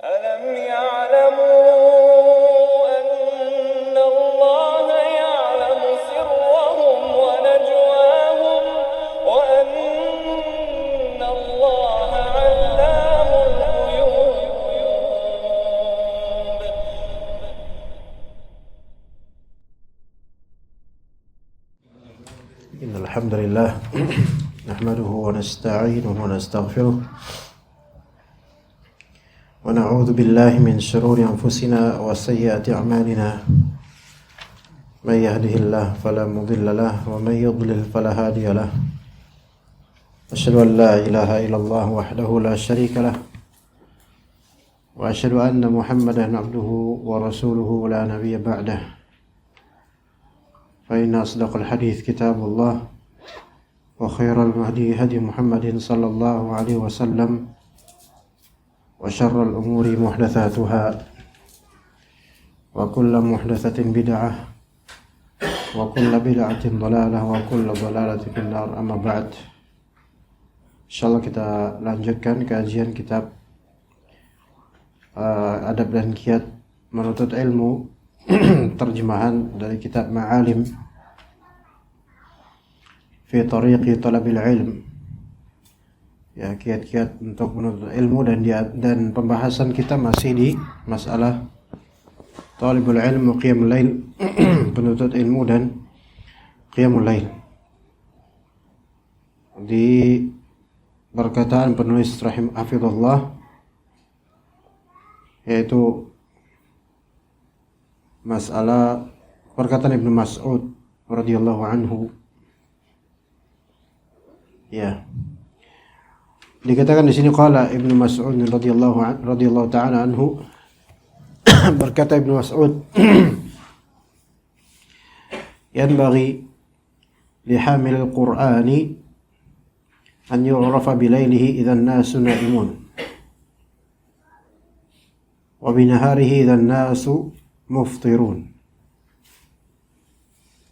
ألم يعلموا أن الله يعلم سرهم ونجواهم وأن الله علام الغيوب. إن الحمد لله نحمده ونستعينه ونستغفره ونعوذ بالله من شرور أنفسنا وسيئات أعمالنا من يهده الله فلا مضل له ومن يضلل فلا هادي له أشهد أن لا إله إلا الله وحده لا شريك له وأشهد أن محمدا عبده ورسوله لا نبي بعده فإن أصدق الحديث كتاب الله وخير الهدي هدي محمد صلى الله عليه وسلم وشر الأمور محدثاتها وكل محدثة بدعة وكل بدعة ضلالة وكل ضلالة في النار. أما بعد, insyaallah kita lanjutkan kajian kitab Adab dan Kiat Menuntut Ilmu, terjemahan dari kitab Ma'alim fi Tariqi Talabil Ilm, ya, kiat-kiat untuk menuntut ilmu, dan pembahasan kita masih di masalah talibul ilm qiyamul lail, penuntut ilmu dan qiyamul lail. Di perkataan penulis hafizahullah, yaitu masalah perkataan Ibnu Mas'ud radhiyallahu anhu, ya, dikatakan di sini qala Ibnu Mas'ud radhiyallahu ta'ala anhu, berkata Ibnu Mas'ud, yanbaghi li hamil al-Qur'ani an yu'rafa bilaylihi idza an-nasu na'imun wa binaharihi idza an-nasu muftirun.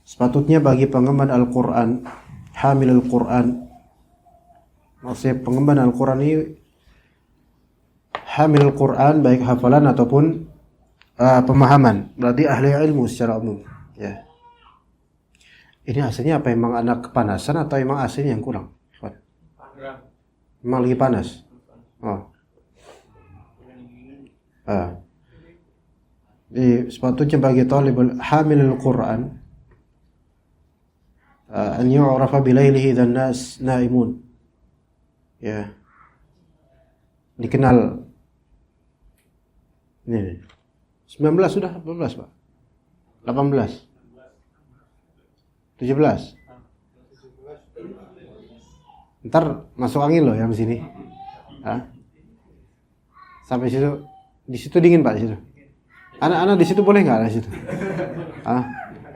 Sepatutnya bagi pengemban Al-Qur'an, hamil Al-Qur'an, maksudnya pengemban Al-Quran ini, hamil Al-Quran baik hafalan ataupun pemahaman, berarti ahli ilmu secara umum, ya. Ini aslinya apa, emang anak kepanasan atau emang aslinya yang kurang? Emang lagi panas? Oh. Jadi sepatutnya bagi talibul hamil Al-Quran an yu'rafa bilaylihi dan nas naimun, ya, dikenal. Ini 19 sudah, 18 Pak, 18, 17. Ntar masuk angin loh yang sini. Sampai situ, di situ dingin Pak, di situ. Anak-anak di situ boleh nggak di situ?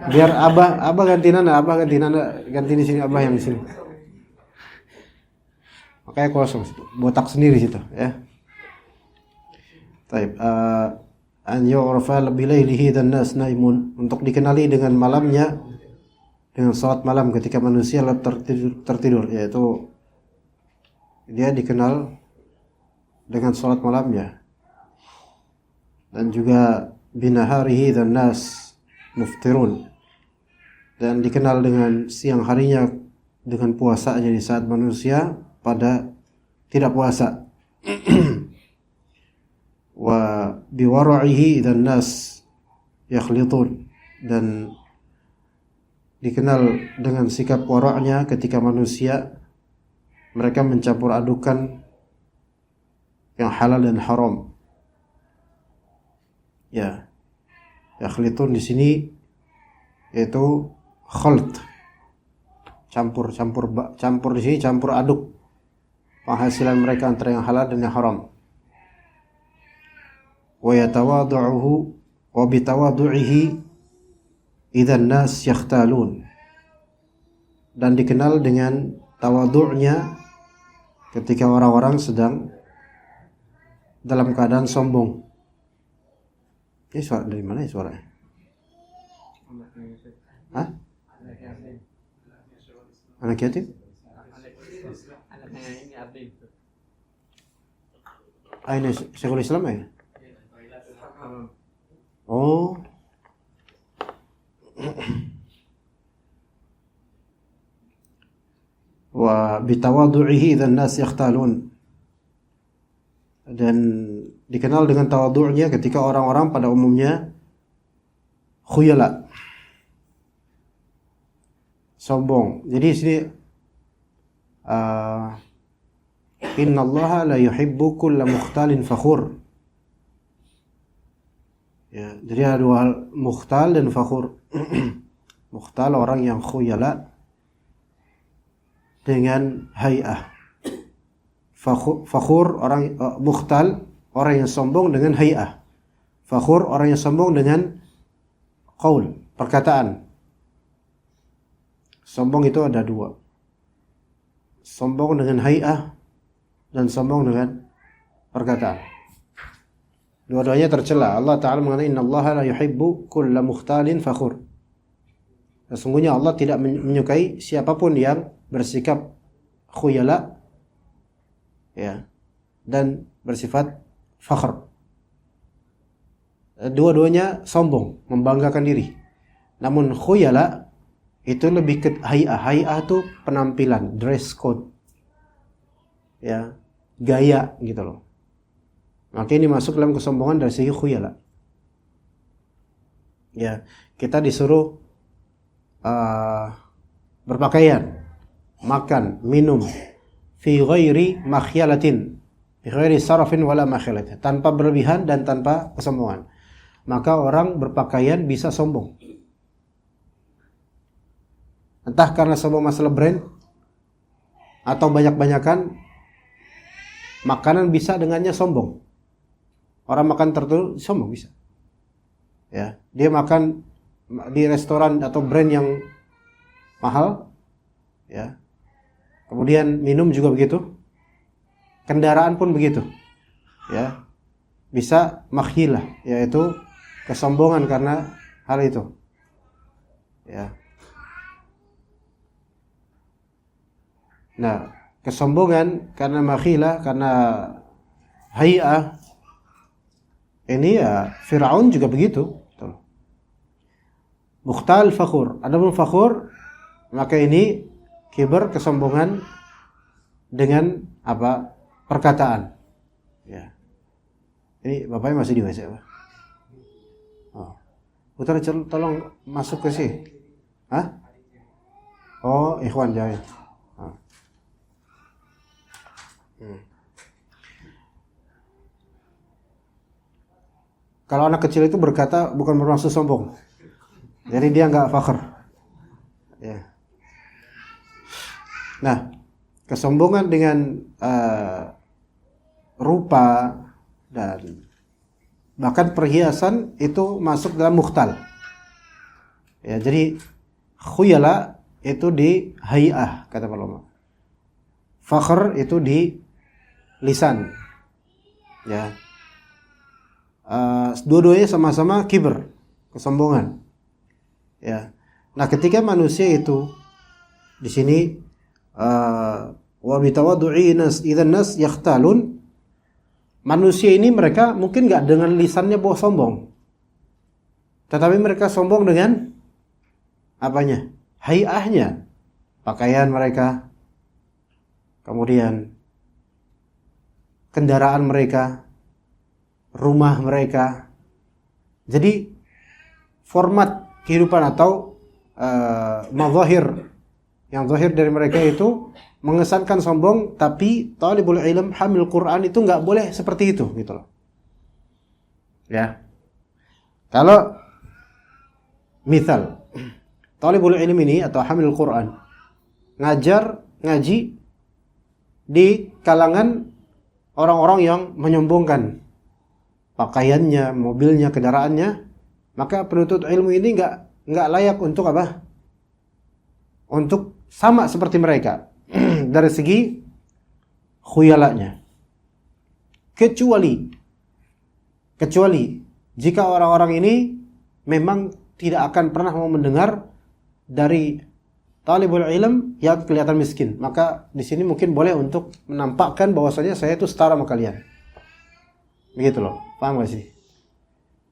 Biar abah ganti nana ganti di sini, abah yang di sini. Makanya kosong, botak sendiri situ, ya. Taib, an yu'rafa bilailihi dan nas naimun, untuk dikenali dengan malamnya, dengan salat malam ketika manusia tertidur, yaitu dia dikenal dengan salat malamnya, dan juga binaharihi dan nas muftirun, dan dikenal dengan siang harinya dengan puasanya di saat manusia pada tidak puasa. Wa biwara'ihi dan nas yakhlitun, dan dikenal dengan sikap wara'nya ketika manusia mereka mencampur adukan yang halal dan haram. Ya, yakhlitun di sini yaitu khalt, campur di sini, campur aduk penghasilan mereka antara yang halal dan yang haram. Wa yatawadu'uhu wa bitawadu'ihi idzan nas yakhtalun, dan dikenal dengan tawadu'nya ketika orang-orang sedang dalam keadaan sombong. Ini suara dari mana ya suaranya? Hah? Anak yatim? Ini Syekhul Islam ya? Oh. Wa bitawadu'ihi idzan nas yakhtalun. Dan dikenal dengan tawadhu'nya ketika orang-orang pada umumnya khuyala, sombong. Jadi sini innallaha la yuhibbu kulla mukhtalin fakhur. Ya, jadi ada dua hal, mukhtal dan fakhur. Mukhtal orang yang khuyala dengan hay'ah. Fakhur orang mukhtal orang yang sombong dengan hay'ah. Fakhur orang yang sombong dengan qaul, perkataan. Sombong itu ada dua. Sombong dengan hay'ah dan sombong dengan perkataan. Dua-duanya tercela. Allah Ta'ala mengatakan innallaha la yuhibbu kulla mukhtalin fakhur. Sesungguhnya Allah tidak menyukai siapapun yang bersikap khuyala, ya, dan bersifat fakhr. Dua-duanya sombong, membanggakan diri. Namun khuyala itu lebih ke hay'ah. Hay'ah itu penampilan, dress code, ya, gaya gitu loh. Maka ini masuk dalam kesombongan dari segi khuyala. Ya, kita disuruh berpakaian, makan, minum fi ghairi makhyalatin, fi ghairi sarafin wala makhyalatin, tanpa berlebihan dan tanpa kesombongan. Maka orang berpakaian bisa sombong. Entah karena sombong masalah brand atau banyak-banyakan makanan bisa dengannya sombong. Orang makan tertentu sombong bisa. Ya, dia makan di restoran atau brand yang mahal, ya. Kemudian minum juga begitu. Kendaraan pun begitu. Ya. Bisa makhyilah, yaitu kesombongan karena hal itu. Ya. Nah, kesombongan karena makhyilah, karena hay'ah, ini ya Fir'aun juga begitu. Mukhtal fakhur. Adapun fakhur, maka ini kibar, kesombongan dengan apa? Perkataan. Ya. Ini bapaknya masih di WC, Pak. Oh. Putra tolong masuk ke sini. Hah? Oh, ikhwan jahit. Oh. Kalau anak kecil itu berkata bukan bermaksud sombong. Jadi dia enggak fakhr. Ya. Nah, kesombongan dengan rupa dan bahkan perhiasan itu masuk dalam mukhtal. Ya, jadi khuyala itu di hay'ah kata ulama. Fakhr itu di lisan. Ya. Dua-duanya sama-sama kibr, kesombongan. Ya. Nah, ketika manusia itu di sini wa bitawaddu'i nas idzan nas yakhtalun, manusia ini mereka mungkin enggak dengan lisannya bawa sombong. Tetapi mereka sombong dengan apanya? Hay'ahnya. Pakaian mereka, kemudian kendaraan mereka, rumah mereka. Jadi format kehidupan atau mazahir yang zahir dari mereka itu mengesankan sombong, tapi talibul ilm hamil Quran itu enggak boleh seperti itu gitu loh. Ya. Kalau misal talibul ilm ini atau hamil Quran ngaji di kalangan orang-orang yang menyombongkan pakaiannya, mobilnya, kendaraannya, maka penuntut ilmu ini enggak layak untuk apa? Untuk sama seperti mereka dari segi khuyalanya. Kecuali jika orang-orang ini memang tidak akan pernah mau mendengar dari talibul ilm yang kelihatan miskin, maka di sini mungkin boleh untuk menampakkan bahwasanya saya itu setara sama kalian. Begitu loh, paham gak sih?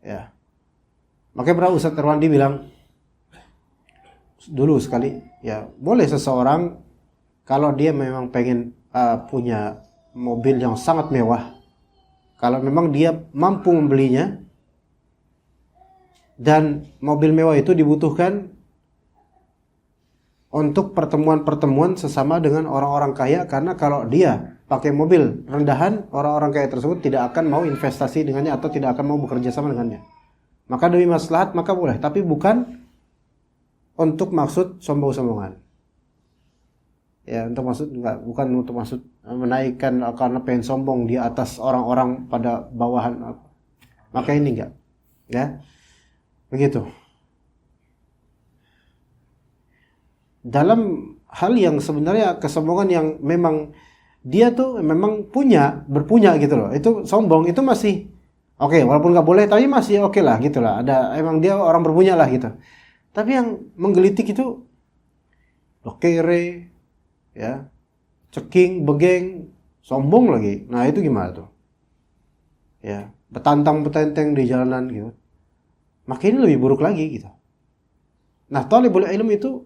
Ya. Makanya pernah Ustaz Irwandi bilang dulu sekali, ya boleh seseorang kalau dia memang pengen punya mobil yang sangat mewah, kalau memang dia mampu membelinya, dan mobil mewah itu dibutuhkan untuk pertemuan-pertemuan sesama dengan orang-orang kaya, karena kalau dia pakai mobil rendahan, orang-orang kaya tersebut tidak akan mau investasi dengannya atau tidak akan mau bekerja sama dengannya. Maka demi maslahat maka boleh, tapi bukan untuk maksud sombong-sombongan. Ya, untuk maksud enggak, bukan untuk maksud menaikkan karena pengen sombong di atas orang-orang pada bawahan. Maka ini enggak. Ya. Begitu. Dalam hal yang sebenarnya kesombongan yang memang dia tuh memang berpunya gitu loh. Itu sombong, itu masih oke, walaupun nggak boleh tapi masih oke lah gitu lah. Ada emang dia orang berpunya lah gitu. Tapi yang menggelitik itu kere, ya, ceking, begeng, sombong lagi. Nah itu gimana tuh? Ya, betantang-betenteng di jalanan gitu. Maka ini lebih buruk lagi gitu. Nah, thalibul ilm itu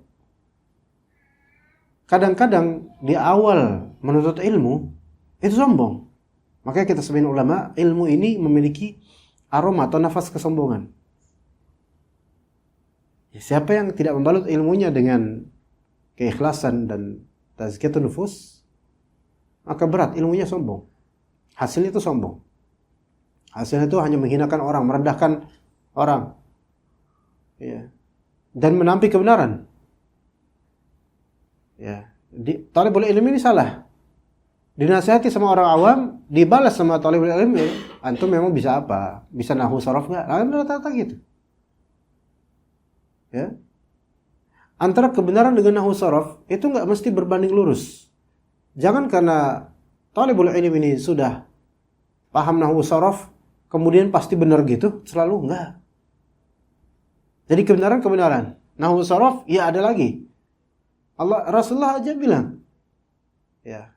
kadang-kadang di awal menuntut ilmu itu sombong. Makanya kita sebagai ulama, ilmu ini memiliki aroma atau nafas kesombongan. Ya, siapa yang tidak membalut ilmunya dengan keikhlasan dan tazkiyatun nufus, maka berat ilmunya sombong. Hasilnya itu sombong. Hasilnya itu hanya menghinakan orang, merendahkan orang. Ya. Dan menampik kebenaran. Ya, thalibul ilmi ini salah. Dinasihati sama orang awam, dibalas sama thalibul ilmi, antum memang bisa apa? Bisa nahwu sharaf enggak? Rata-rata gitu. Ya. Antara kebenaran dengan nahwu sharaf itu enggak mesti berbanding lurus. Jangan karena thalibul ilmi ini sudah paham nahwu sharaf, kemudian pasti benar gitu, selalu enggak. Jadi kebenaran. Nahwu sharaf ya ada lagi. Rasulullah aja bilang, ya,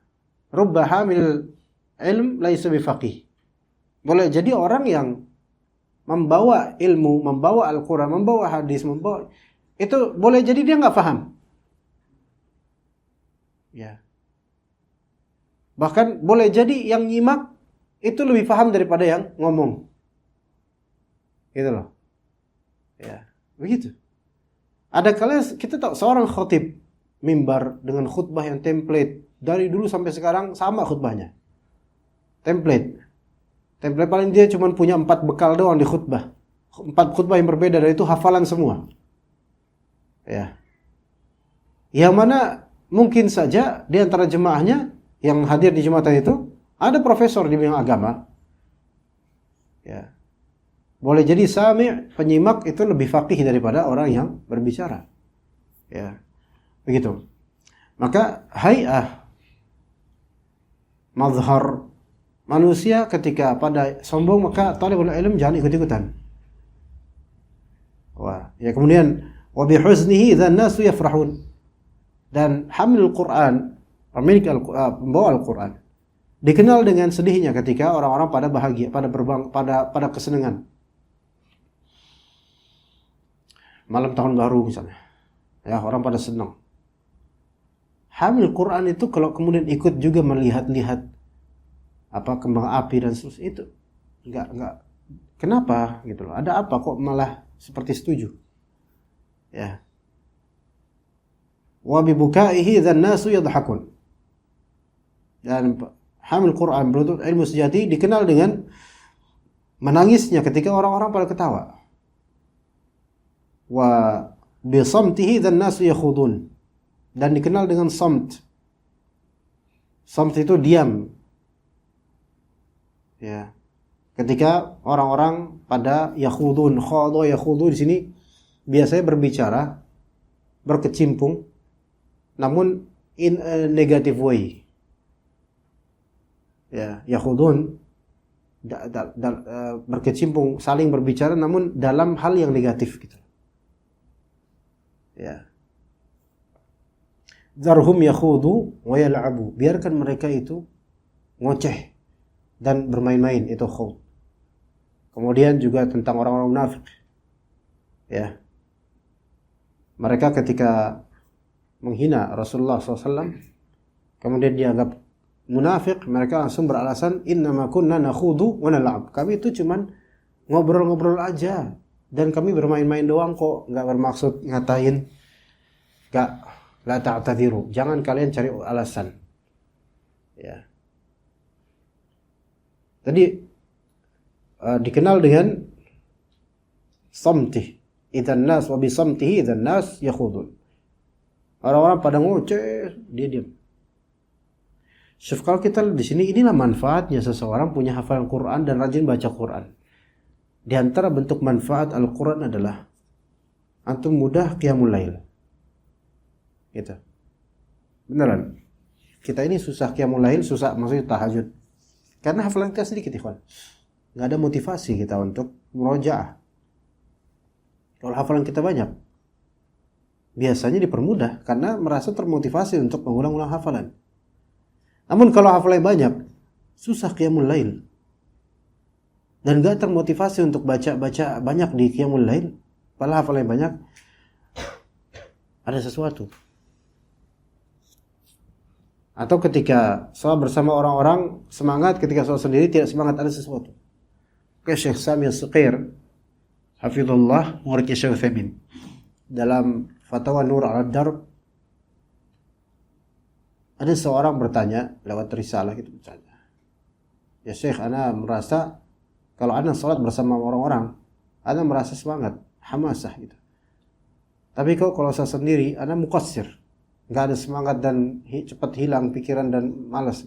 rubba hamil ilm laisa bifaqih. Boleh jadi orang yang membawa ilmu, membawa Al-Quran, membawa hadis, itu boleh jadi dia nggak paham. Ya. Bahkan boleh jadi yang nyimak itu lebih paham daripada yang ngomong. Gitu loh. Ya, begitu. Ada kali kita tahu seorang khatib mimbar dengan khutbah yang template dari dulu sampai sekarang sama khutbahnya. Template paling dia cuma punya 4 bekal doang di khutbah. 4 khutbah yang berbeda, dari itu hafalan semua. Ya. Yang mana mungkin saja di antara jemaahnya yang hadir di jumatan itu ada profesor di bidang agama. Ya. Boleh jadi sami', penyimak itu lebih faqih daripada orang yang berbicara. Ya. Begitu. Maka hay'ah, mazhar manusia ketika pada sombong, maka thalibul ilm jangan ikut-ikutan. Wah, ya kemudian wa bi huznihi dzan nasu yafrahun. Dan hamil Quran, pemilik pembawa Al-Quran, dikenal dengan sedihnya ketika orang-orang pada bahagia, pada kesenangan. Malam tahun baru misalnya. Ya, orang pada senang. Hamil Quran itu kalau kemudian ikut juga melihat-lihat kembang api dan seterusnya, itu enggak. Kenapa gitu loh? Ada apa kok malah seperti setuju? Ya. Wa bi bukaihi dzan nasu yadhakun. Dan hamil Quran, penuntut ilmu sejati, dikenal dengan menangisnya ketika orang-orang pada ketawa. Wa bi samtihi dzan nasu yakhudun. Dan dikenal dengan samt. Samt itu diam. Ya. Ketika orang-orang pada yakhudun, khadha yakhudun di sini biasanya berbicara, berkecimpung, namun in a negative way. Ya, yakhudun berkecimpung, saling berbicara namun dalam hal yang negatif gitu. Ya. Zarhum yakhudu wa yal'abu. Biarkan mereka itu ngoceh dan bermain-main, itu khawd. Kemudian juga tentang orang-orang munafik. Ya. Mereka ketika menghina Rasulullah SAW, kemudian dianggap munafik, mereka langsung beralasan innama kunna nakhudu wa nal'ab. Kami itu cuman ngobrol-ngobrol aja dan kami bermain-main doang kok, enggak bermaksud ngatain. Enggak, la ta'tadiru. Jangan kalian cari alasan. Ya. Tadi dikenal dengan samtih. Idzan nas wa bi samtihi idzan nas yakhudun. Orang-orang pada ngoceh, dia diam. Kalau kita di sini, inilah manfaatnya seseorang punya hafalan Quran dan rajin baca Quran. Di antara bentuk manfaat Al-Quran adalah antum mudah qiyamul lail. Gitu. Beneran. Kita ini susah qiyamul lail, susah maksudnya tahajud. Karena hafalan kita sedikit, ikhwan. Nggak ada motivasi kita untuk murojaah. Kalau hafalan kita banyak, biasanya dipermudah karena merasa termotivasi untuk mengulang-ulang hafalan. Namun kalau hafalan banyak, susah qiyamul lail. Dan nggak termotivasi untuk baca-baca banyak di qiyamul lail, padahal hafalan banyak, ada sesuatu. Atau ketika sholat bersama orang-orang semangat, ketika sholat sendiri tidak semangat, ada sesuatu. Kayak Syekh Sami As-Suqair hafizullah, muridnya Syekh Utsaimin, dalam Fatwa Nur al-Darb, ada seorang bertanya lewat risalah gitu, bertanya, ya Syekh, ana merasa kalau ana sholat bersama orang-orang, ana merasa semangat, hamasah gitu. Tapi kok kalau saya sendiri, ana muqassir, nggak ada semangat dan cepat hilang pikiran dan malas.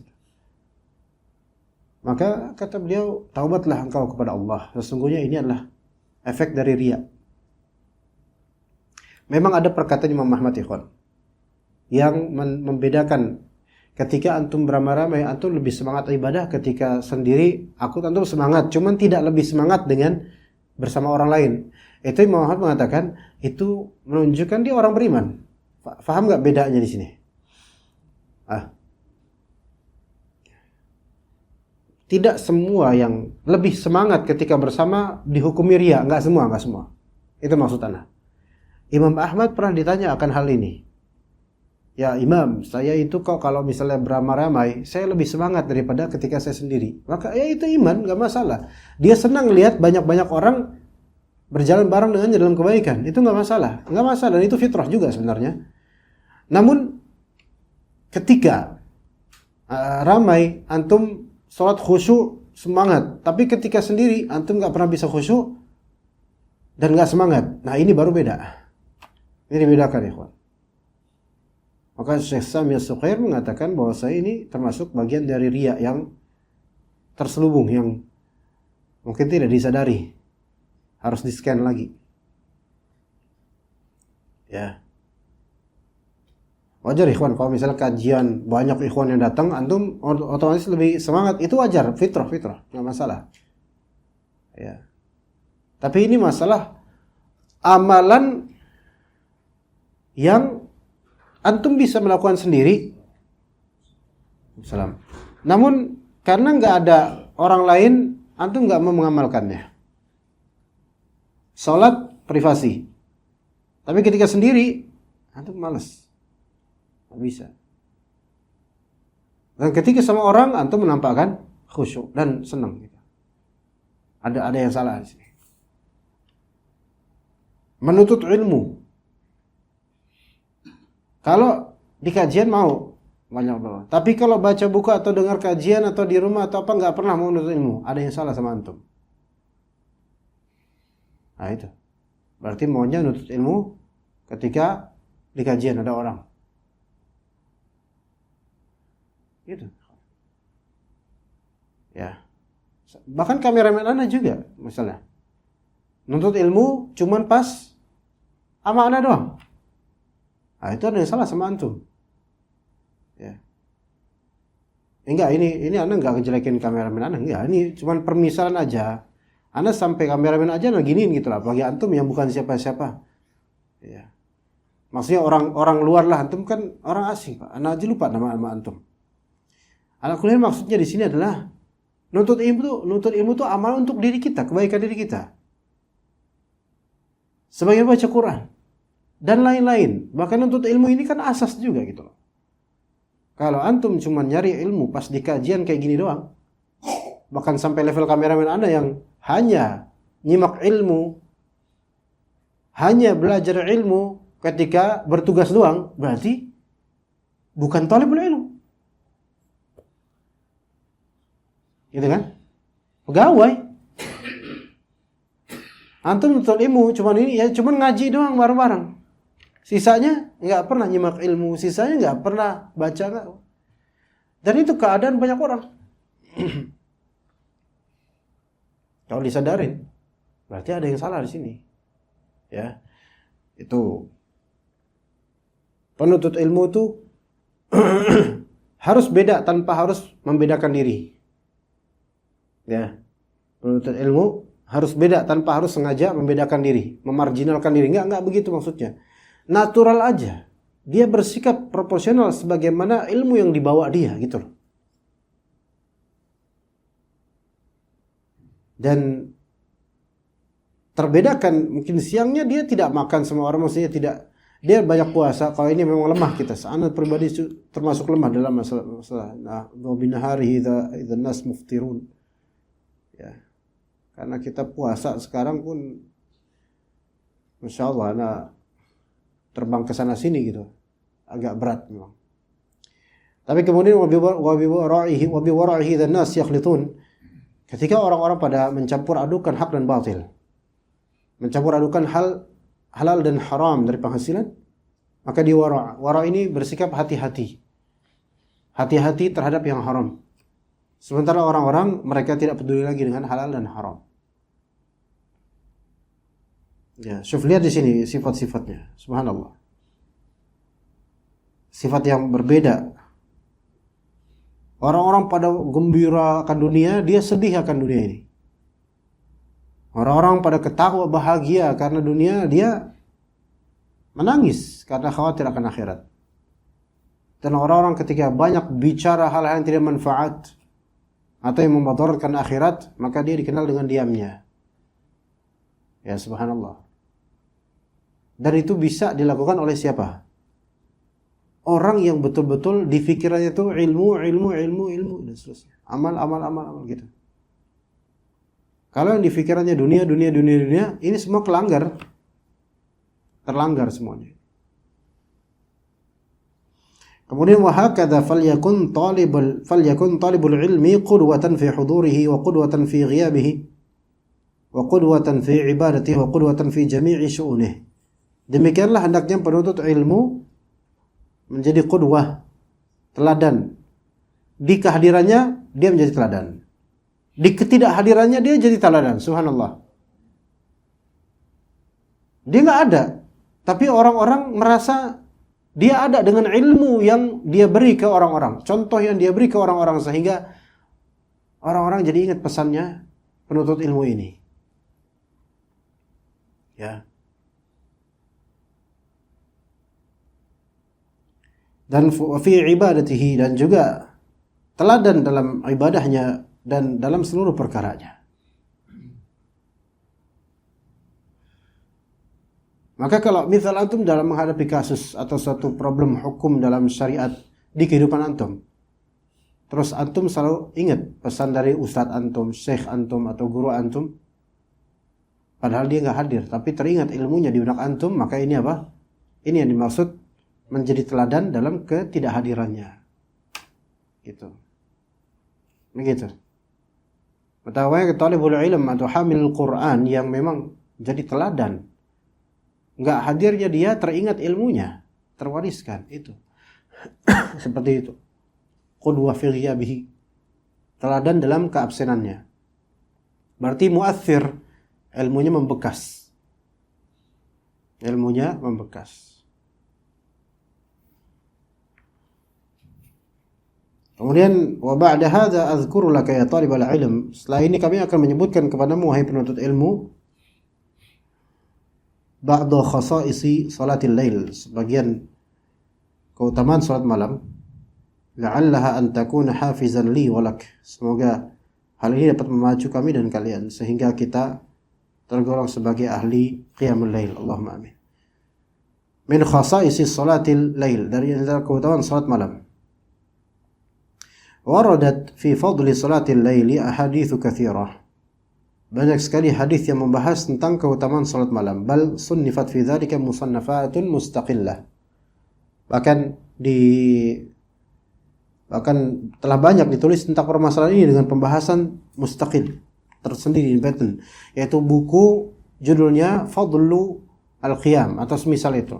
Maka kata beliau, taubatlah engkau kepada Allah. Sesungguhnya ini adalah efek dari riya. Memang ada perkataan Imam Ahmad ikhwan yang membedakan ketika antum beramai-ramai, antum lebih semangat ibadah, ketika sendiri antum semangat, cuman tidak lebih semangat dengan bersama orang lain. Itu Imam Ahmad mengatakan itu menunjukkan dia orang beriman. Faham nggak bedanya di sini? Tidak semua yang lebih semangat ketika bersama dihukumi riya, nggak semua. Itu maksud ana. Imam Ahmad pernah ditanya akan hal ini. Ya Imam, saya itu kok kalau misalnya beramai-ramai, saya lebih semangat daripada ketika saya sendiri. Maka ya itu iman, nggak masalah. Dia senang lihat banyak-banyak orang berjalan bareng dengannya dalam kebaikan. Itu nggak masalah, dan itu fitrah juga sebenarnya. Namun ketika ramai, antum sholat khusyuk semangat, tapi ketika sendiri antum nggak pernah bisa khusyuk dan nggak semangat. Nah ini baru beda. Ini dibedakan ya kawan. Maka Syekh Sami As-Suqair mengatakan bahwa saya ini termasuk bagian dari riya yang terselubung, yang mungkin tidak disadari, harus di-scan lagi. Ya. Wajar ikhwan, kalau misalnya kajian banyak ikhwan yang datang, antum otomatis lebih semangat. Itu wajar, fitrah, nggak masalah. Ya. Tapi ini masalah amalan yang antum bisa melakukan sendiri. Salam. Namun karena nggak ada orang lain, antum nggak mau mengamalkannya. Salat privasi. Tapi ketika sendiri, antum malas. Bisa. Dan ketika sama orang antum menampakkan khusyuk dan senang gitu. Ada yang salah di sini. Menuntut ilmu. Kalau di kajian mau banyak banget. Tapi kalau baca buku atau dengar kajian atau di rumah atau apa nggak pernah mau menuntut ilmu, ada yang salah sama antum. Nah itu. Berarti maunya menuntut ilmu ketika di kajian ada orang. Gitu. Ya. Bahkan kameramen ana juga misalnya. Nuntut ilmu cuman pas sama ana doang. Nah, itu ada yang salah sama antum. Ya. Enggak, ini ana enggak ngejelekin kameramen ana, enggak. Ini cuman permisalan aja. Ana sampai kameramen aja nah giniin gitu lah, bagi antum yang bukan siapa-siapa. Ya. Maksudnya orang luar lah, antum kan orang asing, Pak. Ana aja lupa nama antum. Ala kulli maksudnya di sini adalah Nuntut ilmu itu amal untuk diri kita, kebaikan diri kita. Sebagai baca Quran dan lain-lain. Bahkan nuntut ilmu ini kan asas juga gitu loh. Kalau antum cuma nyari ilmu pas di kajian kayak gini doang, bahkan sampai level kameramen Anda yang hanya nyimak ilmu, hanya belajar ilmu ketika bertugas doang, berarti bukan thalibul ilmu. Gitu kan? Pegawai. Antum nuntut ilmu cuman ini ya cuman ngaji doang bareng-bareng. Sisanya nggak pernah nyimak ilmu, sisanya nggak pernah baca nggak. Dan itu keadaan banyak orang. Kalau disadarin, berarti ada yang salah di sini. Ya, itu penuntut ilmu itu harus beda tanpa harus membedakan diri. Ya, penuntut ilmu harus beda tanpa harus sengaja membedakan diri, memarginalkan diri. Enggak begitu maksudnya. Natural aja. Dia bersikap proporsional sebagaimana ilmu yang dibawa dia gitu loh. Dan terbedakan, mungkin siangnya dia tidak makan sama orang, maksudnya tidak, dia banyak puasa. Kalau ini memang lemah kita. Ana pribadi termasuk lemah dalam masalah. Nah, binahari idza nas muftirun. Ya. Karena kita puasa sekarang pun Masya Allah, nah, terbang ke sana sini gitu. Agak berat memang. Tapi kemudian wabi wara'ihi dan nas yakhlitun. Ketika orang-orang pada mencampur adukan hak dan batil. Mencampur adukan halal dan haram dari penghasilan, maka di wara' ini bersikap hati-hati. Hati-hati terhadap yang haram. Sementara orang-orang mereka tidak peduli lagi dengan halal dan haram. Ya, lihat di sini sifat-sifatnya. Subhanallah. Sifat yang berbeda. Orang-orang pada gembira akan dunia, dia sedih akan dunia ini. Orang-orang pada ketawa bahagia karena dunia, dia menangis karena khawatir akan akhirat. Dan orang-orang ketika banyak bicara hal-hal yang tidak manfaat atau yang memudaratkan akhirat, maka dia dikenal dengan diamnya. Ya subhanallah. Dan itu bisa dilakukan oleh siapa? Orang yang betul-betul di pikirannya itu ilmu dan seterusnya. Amal gitu. Kalau yang di pikirannya dunia, ini semua terlanggar semuanya. Kemudian wahakadha falyakun talibul ilmi qudwatan fi hudurihi wa qudwatan fi ghiyabihi wa qudwatan fi ibadatihi wa qudwatan fi jami'i syu'unihi. Demikianlah hendaknya penuntut ilmu menjadi qudwah, teladan. Di kehadirannya dia menjadi teladan. Di ketidakhadirannya dia jadi teladan. Subhanallah. Dia enggak ada, tapi orang-orang merasa dia ada dengan ilmu yang dia beri ke orang-orang. Contoh yang dia beri ke orang-orang sehingga orang-orang jadi ingat pesannya penuntut ilmu ini. Ya. Dan fi ibadatihi, dan juga teladan dalam ibadahnya dan dalam seluruh perkaranya. Maka kalau misal antum dalam menghadapi kasus atau suatu problem hukum dalam syariat di kehidupan antum, terus antum selalu ingat pesan dari ustadz antum, syekh antum atau guru antum, padahal dia nggak hadir, tapi teringat ilmunya di benak antum, maka ini apa? Ini yang dimaksud menjadi teladan dalam ketidakhadirannya. Gitu. Begitu. Betapa talibul ilm atau hamil Quran yang memang jadi teladan. Enggak hadirnya dia teringat ilmunya, terwariskan itu. Seperti itu. Qudwa fi ghiyabihi. Teladan dalam keabsenannya. Berarti muathir, ilmunya membekas. Ilmunya membekas. Kemudian wa ba'da hadza azkuru laka ya talibal ilm. Setelah ini kami akan menyebutkan kepadamu wahai penuntut ilmu ba'da khasa'isi salatil lail, sebagian keutamaan salat malam. La'allaha an takuna hafizan li walak. Semoga Hal ini dapat memacu kami dan kalian sehingga kita tergolong sebagai ahli qiyamul lail. Allahumma amin. Min khasa'isi salatil lail, dari antara keutamaan salat malam. Waradat fi fadli salatil laili ahaditsu katsirah. Banyak sekali hadis yang membahas tentang keutamaan salat malam. Bal sunnifat fi dzalika musannafatun mustaqillah. Bahkan telah banyak ditulis tentang permasalahan ini dengan pembahasan mustaqil tersendiri, independen, yaitu buku judulnya Fadlu Al-Qiyam atau semisal itu.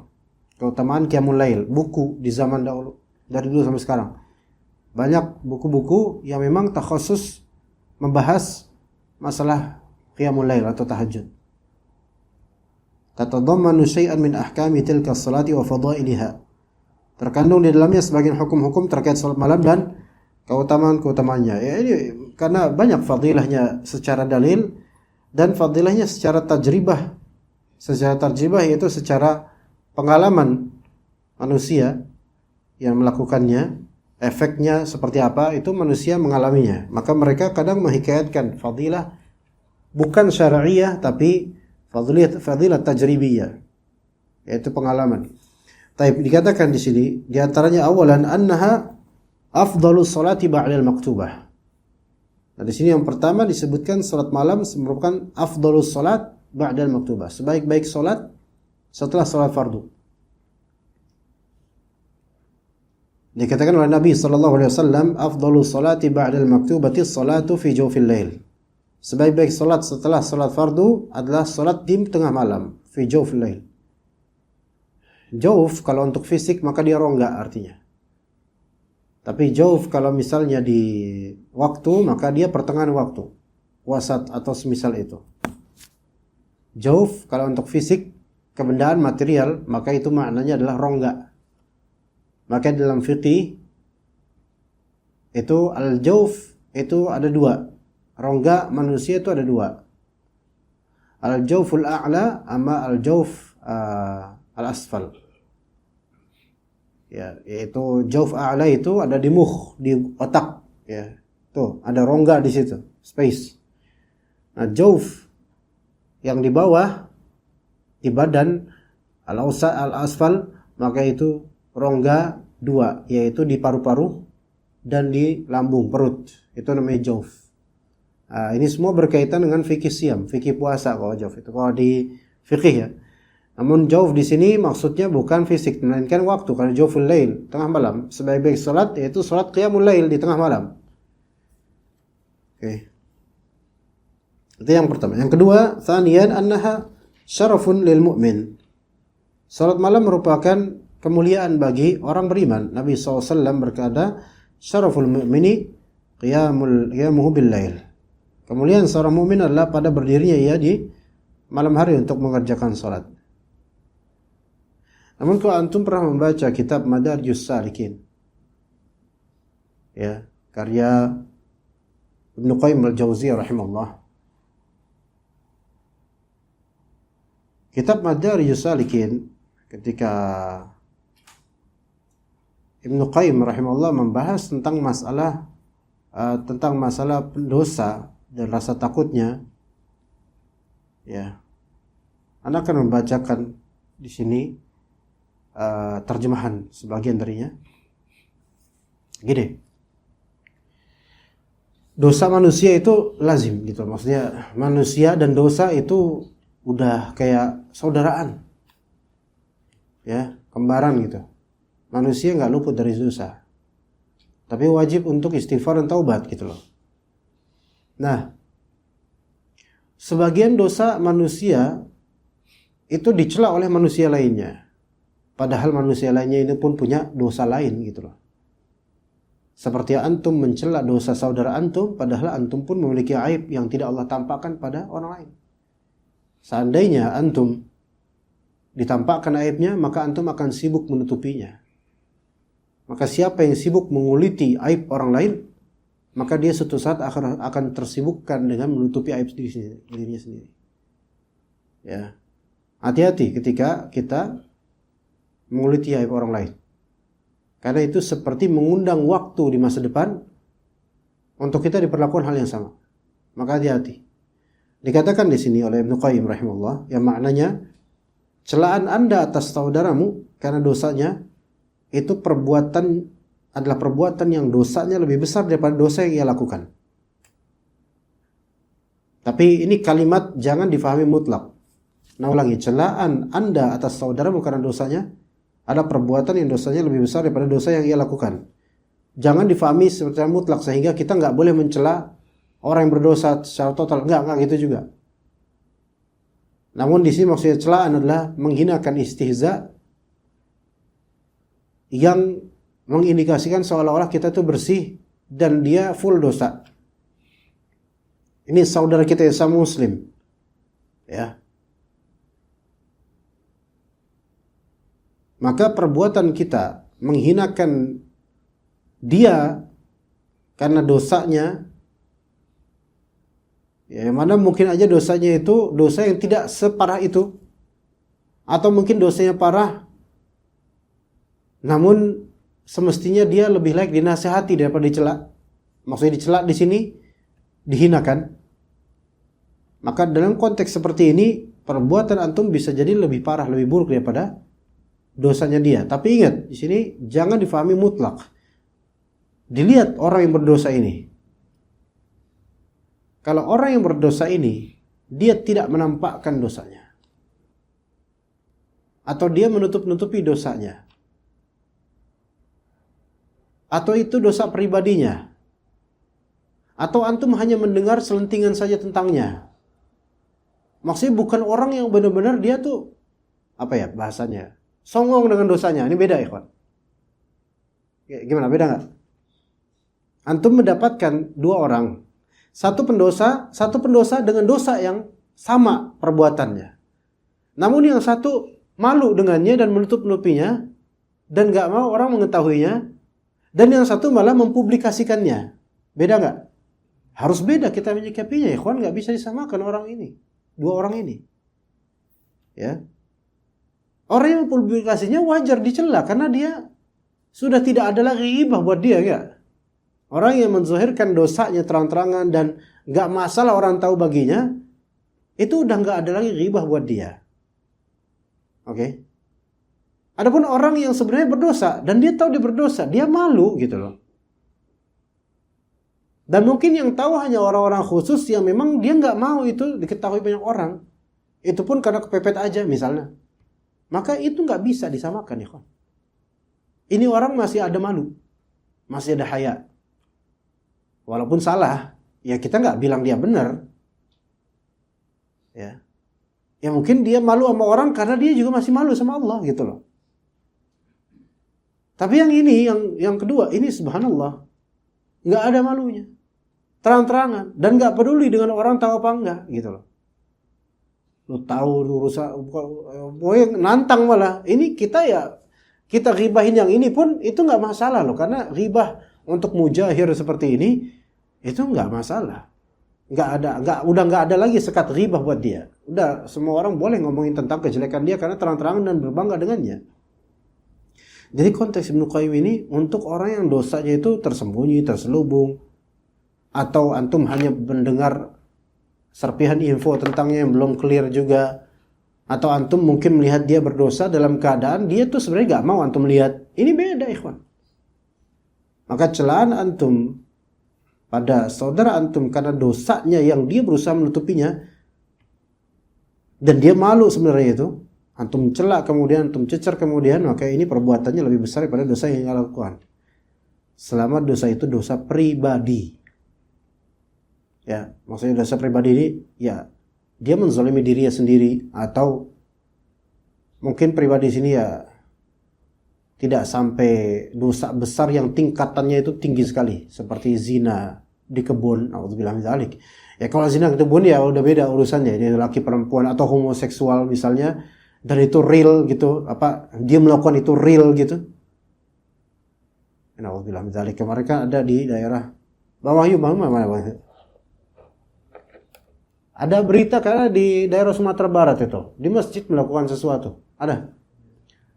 Keutamaan Qiyamul Lail, buku di zaman dahulu, dari dulu sampai sekarang. Banyak buku-buku yang memang takhusus membahas masalah Qiyamul Lail atau tahajud. Tatadammanu syai'an min ahkami tilka as-salati wa fadailiha. Terkandung di dalamnya sebagian hukum-hukum terkait salat malam dan keutamaan-keutamaannya. Ya, ini karena banyak fadilahnya secara dalil dan fadilahnya secara tajribah. Secara tajribah yaitu secara pengalaman manusia yang melakukannya, efeknya seperti apa itu manusia mengalaminya. Maka mereka kadang menghikayatkan fadilah bukan syar'iyah tapi fadilah tajribiyah, yaitu pengalaman. Taib, dikatakan di sini di antaranya awalan annaha afdalus salati ba'dal maktubah. Nah, di sini yang pertama disebutkan salat malam merupakan afdalus salat ba'dal maktubah, sebaik-baik salat setelah salat fardu. Dikatakan oleh Nabi sallallahu alaihi wasallam, afdalus salati ba'dal maktubati salatu fi jawfil lail. Sebaik-baik salat setelah salat fardu adalah salat di tengah malam, fi jawfil lail. Jawf kalau untuk fisik maka dia rongga artinya. Tapi jawf kalau misalnya di waktu maka dia pertengahan waktu, wasat atau semisal itu. Jawf kalau untuk fisik, kebendaan material, maka itu maknanya adalah rongga. Maka dalam fiqih itu al-jawf itu ada dua. Rongga manusia itu ada dua. Al-jawful a'la ama al-jawf al-asfal. Ya, yaitu jawf a'la itu ada di mukh, di otak, ya. Tuh, ada rongga di situ, space. Nah, jawf yang di bawah di badan al-asfal, maka itu rongga dua, yaitu di paru-paru dan di lambung perut. Itu namanya jawf. Nah, ini semua berkaitan dengan fikih siam, fikih puasa kalau jawf itu. Kalau di fikih ya. Namun jawf di sini maksudnya bukan fisik, melainkan waktu. Karena jawful lail, tengah malam, sebaik-baik salat yaitu salat qiyamul lail di tengah malam. Oke. Itu yang pertama. Yang kedua, tsaniyan annaha syarafun lil mu'min. Salat malam merupakan kemuliaan bagi orang beriman. Nabi SAW berkata, syaraful mu'mini qiyamuhu bil lail. Kemuliaan seorang mukmin adalah pada berdirinya ia di malam hari untuk mengerjakan salat. Namun kalau antum pernah membaca kitab Madarijus Salikin, ya, karya Ibnu Qayyim al-Jauziyah rahimahullah. Kitab Madarijus Salikin ketika Ibnu Qayyim rahimahullah membahas tentang masalah dosa dan rasa takutnya, ya. Anda akan membacakan di sini terjemahan sebagian darinya. Gini, dosa manusia itu lazim gitu, maksudnya manusia dan dosa itu udah kayak saudaraan, ya, kembaran gitu. Manusia nggak luput dari dosa, tapi wajib untuk istighfar dan taubat gitu loh. Nah, sebagian dosa manusia itu dicela oleh manusia lainnya. Padahal manusia lainnya ini pun punya dosa lain gitu loh. Seperti antum mencela dosa saudara antum, padahal antum pun memiliki aib yang tidak Allah tampakkan pada orang lain. Seandainya antum ditampakkan aibnya, maka antum akan sibuk menutupinya. Maka siapa yang sibuk menguliti aib orang lain, maka dia suatu saat akan tersibukkan dengan menutupi aib dirinya sendiri. Ya. Hati-hati ketika kita menguliti aib orang lain. Karena itu seperti mengundang waktu di masa depan untuk kita diperlakukan hal yang sama. Maka hati-hati. Dikatakan di sini oleh Ibnu Qayyim rahimahullah, yang maknanya celaan Anda atas saudaramu karena dosanya itu adalah perbuatan yang dosanya lebih besar daripada dosa yang ia lakukan. Tapi ini kalimat jangan difahami mutlak. Nah ulangi, celaan Anda atas saudaramu karena dosanya ada perbuatan yang dosanya lebih besar daripada dosa yang ia lakukan. Jangan difahami secara mutlak sehingga kita nggak boleh mencela orang yang berdosa secara total. Enggak gitu juga. Namun di sini maksudnya celaan adalah menghinakan, istihza yang mengindikasikan seolah-olah kita itu bersih dan dia full dosa. Ini saudara kita yang sama muslim. Ya. Maka perbuatan kita menghinakan dia karena dosanya, ya, mana mungkin aja dosanya itu dosa yang tidak separah itu, atau mungkin dosanya parah, namun semestinya dia lebih layak dinasihati daripada dicela. Maksudnya dicela di sini dihinakan. Maka dalam konteks seperti ini perbuatan antum bisa jadi lebih parah, lebih buruk daripada dosanya dia. Tapi ingat, di sini jangan difahami mutlak. Dilihat orang yang berdosa ini. Kalau orang yang berdosa ini dia tidak menampakkan dosanya, atau dia menutup-nutupi dosanya, atau itu dosa pribadinya, atau antum hanya mendengar selentingan saja tentangnya. Maksudnya bukan orang yang benar-benar dia tuh apa ya bahasanya, songong dengan dosanya. Ini beda, ikhwan. Gimana, beda nggak? Antum mendapatkan dua orang, satu pendosa dengan dosa yang sama perbuatannya. Namun yang satu malu dengannya dan menutup-nutupinya dan nggak mau orang mengetahuinya, dan yang satu malah mempublikasikannya. Beda nggak? Harus beda kita menyikapinya, ikhwan. Nggak bisa disamakan orang ini, dua orang ini. Ya, orang yang mempublikasinya wajar dicela karena dia sudah tidak ada lagi ghibah buat dia, ya. Orang yang menzahirkan dosanya terang-terangan dan nggak masalah orang tahu baginya, itu udah nggak ada lagi ghibah buat dia. Oke. Adapun orang yang sebenarnya berdosa dan dia tahu dia berdosa, dia malu gitu loh. Dan mungkin yang tahu hanya orang-orang khusus yang memang dia nggak mau itu diketahui banyak orang. Itu pun karena kepepet aja misalnya. Maka itu nggak bisa disamakan, ya kan. Ini orang masih ada malu, masih ada haya. Walaupun salah, ya kita nggak bilang dia benar. Ya. Ya mungkin dia malu sama orang karena dia juga masih malu sama Allah gitu loh. Tapi yang ini, yang kedua, ini subhanallah, nggak ada malunya, terang-terangan, dan nggak peduli dengan orang tahu apa enggak gitu loh. Lu tahu urusan, pokoknya nantang malah. Ini kita ghibahin yang ini pun itu nggak masalah loh, karena ghibah untuk mujahir seperti ini itu nggak masalah. Udah nggak ada lagi sekat ghibah buat dia. Udah semua orang boleh ngomongin tentang kejelekan dia karena terang-terangan dan berbangga dengannya. Jadi konteks Ibnu Qayyim ini untuk orang yang dosanya itu tersembunyi, terselubung, atau antum hanya mendengar serpihan info tentangnya yang belum clear juga, atau antum mungkin melihat dia berdosa dalam keadaan dia tuh sebenarnya nggak mau antum lihat. Ini beda, ikhwan. Maka celaan antum pada saudara antum karena dosanya yang dia berusaha menutupinya dan dia malu sebenarnya itu, antum celak kemudian, antum cecer kemudian, maka ini perbuatannya lebih besar daripada dosa yang dia lakukan. Selama dosa itu dosa pribadi. Ya, maksudnya dosa pribadi ini, ya dia menzalimi dirinya sendiri, atau mungkin pribadi sini ya tidak sampai dosa besar yang tingkatannya itu tinggi sekali, seperti zina di kebun, auzubillahi min dzalik. Ya kalau zina di kebun ya udah beda urusannya, dia laki perempuan, atau homoseksual misalnya, dan itu real gitu, apa dia melakukan itu real gitu. Auzubillahi min dzalik. Kemarin kan ada di daerah Bawahyu, mana? Ada berita karena di daerah Sumatera Barat itu, di masjid melakukan sesuatu. Ada.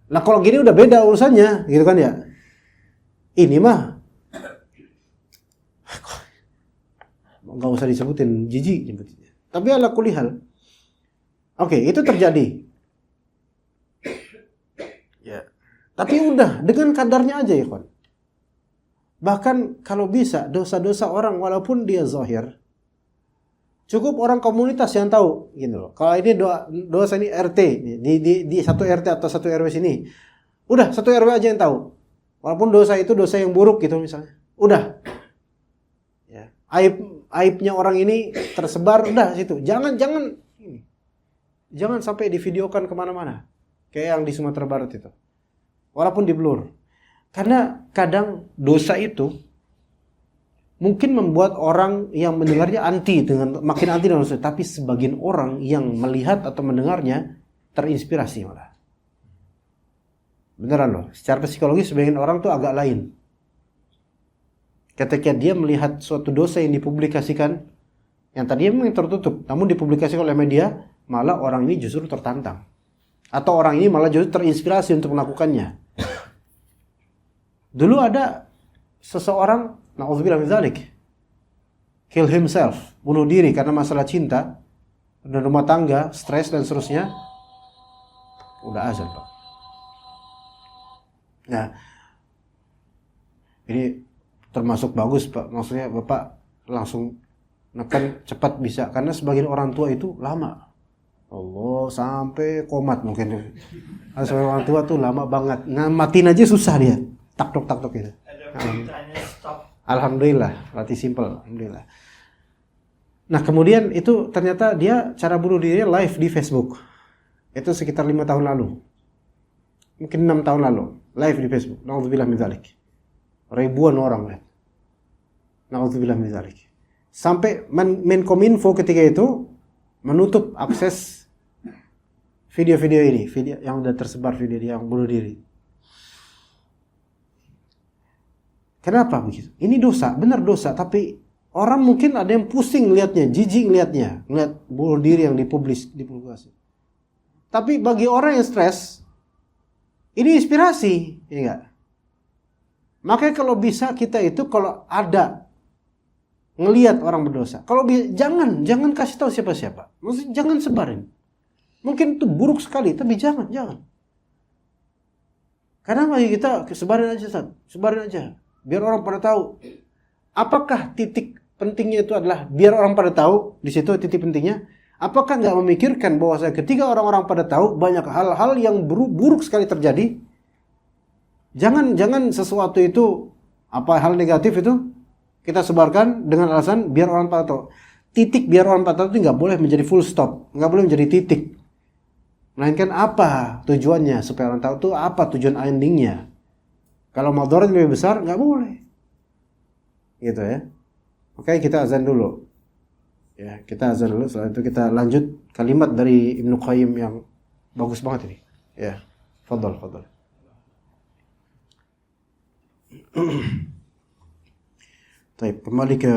Nah kalau gini udah beda urusannya, gitu kan ya. Ini mah nggak usah disebutin, jijik nyebutnya. Tapi ala kulli hal. Oke, itu terjadi. Ya. Tapi udah dengan kadarnya aja ya kawan. Bahkan kalau bisa dosa-dosa orang walaupun dia zahir, cukup orang komunitas yang tahu gitu loh. Kalau ini dosa ini RT di satu RT atau satu RW sini, udah satu RW aja yang tahu. Walaupun dosa itu dosa yang buruk gitu misalnya, udah. Ya. Aibnya orang ini tersebar udah situ. Jangan sampai divideokan kemana-mana kayak yang di Sumatera Barat itu. Walaupun di blur. Karena kadang dosa itu mungkin membuat orang yang mendengarnya makin anti dengan dosa, tapi sebagian orang yang melihat atau mendengarnya terinspirasi malah. Beneran loh, secara psikologis sebagian orang tuh agak lain. Ketika dia melihat suatu dosa yang dipublikasikan, yang tadinya memang tertutup, namun dipublikasikan oleh media, malah orang ini justru tertantang. Atau orang ini malah justru terinspirasi untuk melakukannya. Dulu ada seseorang, na'udzubillah min dzalik, kill himself, bunuh diri karena masalah cinta dan rumah tangga, stres dan seterusnya. Udah azan, Pak. Nah, ini termasuk bagus, Pak. Maksudnya Bapak langsung nekan cepat bisa, karena sebagian orang tua itu lama. Allah, sampai komat mungkin. Sebagian orang tua tuh lama banget. Matiin aja susah dia. Tak tok gitu. Alhamdulillah, berarti simple. Alhamdulillah. Nah kemudian itu ternyata dia cara bunuh diri live di Facebook. Itu sekitar 5 tahun lalu. Mungkin 6 tahun lalu. Live di Facebook. Na'udzubillah min dzalik. Ribuan orang lihat. Na'udzubillah min dzalik. Sampai Menkominfo ketika itu menutup akses video-video ini. Video yang sudah tersebar, video dia yang bunuh diri. Kenapa begitu? Ini dosa, benar dosa, tapi orang mungkin ada yang pusing lihatnya, jijik lihatnya, ngeliat bunuh diri yang dipublikasi. Tapi bagi orang yang stres, ini inspirasi, ya enggak? Makanya kalau bisa kita itu kalau ada ngelihat orang berdosa, kalau jangan kasih tahu siapa-siapa, maksudnya jangan sebarin. Mungkin itu buruk sekali, tapi jangan. Karena bagi kita sebarin aja, Ustaz, sebarin aja. Biar orang pada tahu. Apakah titik pentingnya itu adalah biar orang pada tahu? Di situ titik pentingnya. Apakah nggak memikirkan bahwa ketika orang-orang pada tahu banyak hal-hal yang buruk sekali terjadi? Jangan sesuatu itu hal negatif itu kita sebarkan dengan alasan biar orang pada tahu. Titik biar orang pada tahu itu nggak boleh menjadi full stop, nggak boleh menjadi titik. Melainkan apa tujuannya supaya orang tahu itu apa tujuan endingnya. Kalau madarat lebih besar, nggak boleh. Gitu ya. Oke, kita azan dulu. Ya, kita azan dulu. Setelah itu kita lanjut kalimat dari Ibnu Qayyim yang bagus banget ini. Ya, fadhal. Baik, kembali ke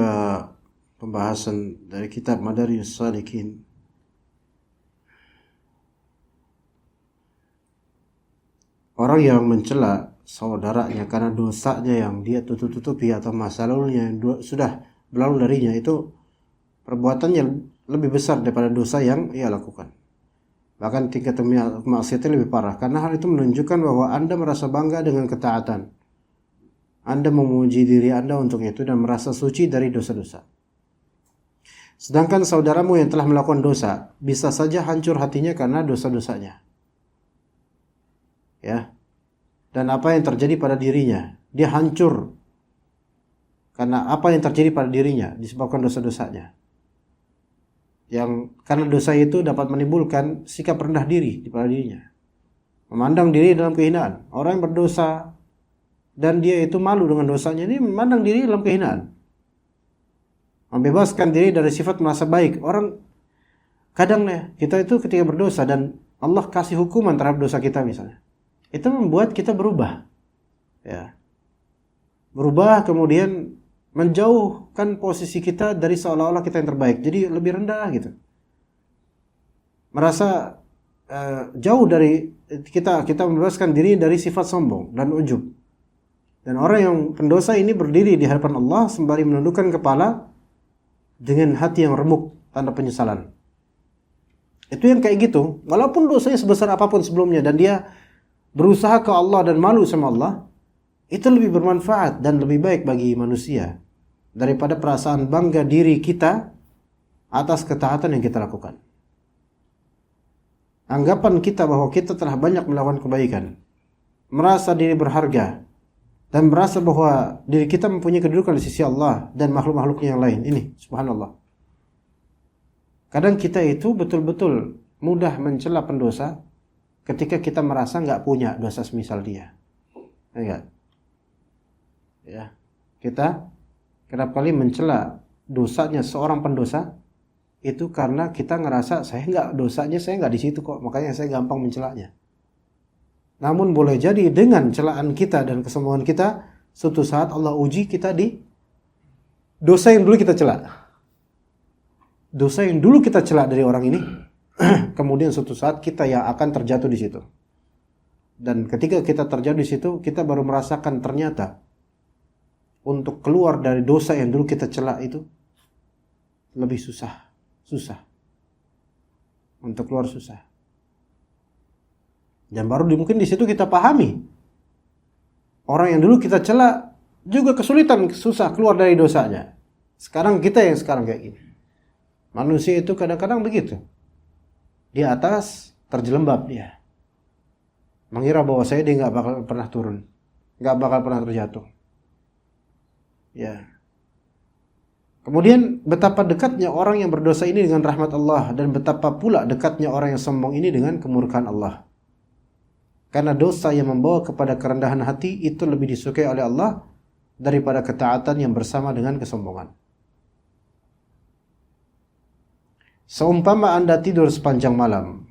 pembahasan dari kitab Madarijus Shalikin. Orang yang mencela saudaranya karena dosanya yang dia tutup-tutupi atau masa lalunya yang sudah berlalu darinya, itu perbuatannya lebih besar daripada dosa yang ia lakukan. Bahkan tingkat maksiatnya lebih parah, karena hal itu menunjukkan bahwa Anda merasa bangga dengan ketaatan. Anda memuji diri Anda untuk itu dan merasa suci dari dosa-dosa. Sedangkan saudaramu yang telah melakukan dosa bisa saja hancur hatinya karena dosa-dosanya. Ya. Dan apa yang terjadi pada dirinya, dia hancur karena apa yang terjadi pada dirinya disebabkan dosa-dosanya. Yang karena dosa itu dapat menimbulkan sikap rendah diri pada dirinya, memandang diri dalam kehinaan. Orang yang berdosa dan dia itu malu dengan dosanya, ini memandang diri dalam kehinaan, membebaskan diri dari sifat merasa baik. Orang kadang kita itu ketika berdosa dan Allah kasih hukuman terhadap dosa kita misalnya, itu membuat kita berubah, ya, berubah kemudian menjauhkan posisi kita dari seolah-olah kita yang terbaik, jadi lebih rendah gitu, merasa jauh dari kita membebaskan diri dari sifat sombong dan ujub. Dan orang yang pendosa ini berdiri di hadapan Allah sembari menundukkan kepala dengan hati yang remuk, tanda penyesalan. Itu yang kayak gitu, walaupun dosanya sebesar apapun sebelumnya dan dia berusaha ke Allah dan malu sama Allah, itu lebih bermanfaat dan lebih baik bagi manusia daripada perasaan bangga diri kita atas ketaatan yang kita lakukan. Anggapan kita bahwa kita telah banyak melakukan kebaikan, merasa diri berharga, dan merasa bahwa diri kita mempunyai kedudukan di sisi Allah dan makhluk-makhluknya yang lain. Ini, subhanallah. Kadang kita itu betul-betul mudah mencela pendosa ketika kita merasa nggak punya dosa semisal dia. Enggak. Ya, kita kerap kali mencela dosanya seorang pendosa itu karena kita ngerasa dosanya saya nggak di situ kok, makanya saya gampang mencelanya. Namun boleh jadi dengan celaan kita dan kesombongan kita, suatu saat Allah uji kita di dosa yang dulu kita cela. Dosa yang dulu kita cela dari orang ini, kemudian suatu saat kita yang akan terjatuh di situ. Dan ketika kita terjatuh di situ, kita baru merasakan ternyata untuk keluar dari dosa yang dulu kita cela itu lebih susah. Untuk keluar susah. Dan baru mungkin di situ kita pahami orang yang dulu kita cela juga kesulitan, susah keluar dari dosanya. Sekarang kita yang sekarang kayak gini. Manusia itu kadang-kadang begitu. Di atas terjelembab dia. Mengira bahwa dia nggak bakal pernah turun, nggak bakal pernah terjatuh. Ya. Kemudian betapa dekatnya orang yang berdosa ini dengan rahmat Allah dan betapa pula dekatnya orang yang sombong ini dengan kemurkaan Allah. Karena dosa yang membawa kepada kerendahan hati itu lebih disukai oleh Allah daripada ketaatan yang bersama dengan kesombongan. Seumpama Anda tidur sepanjang malam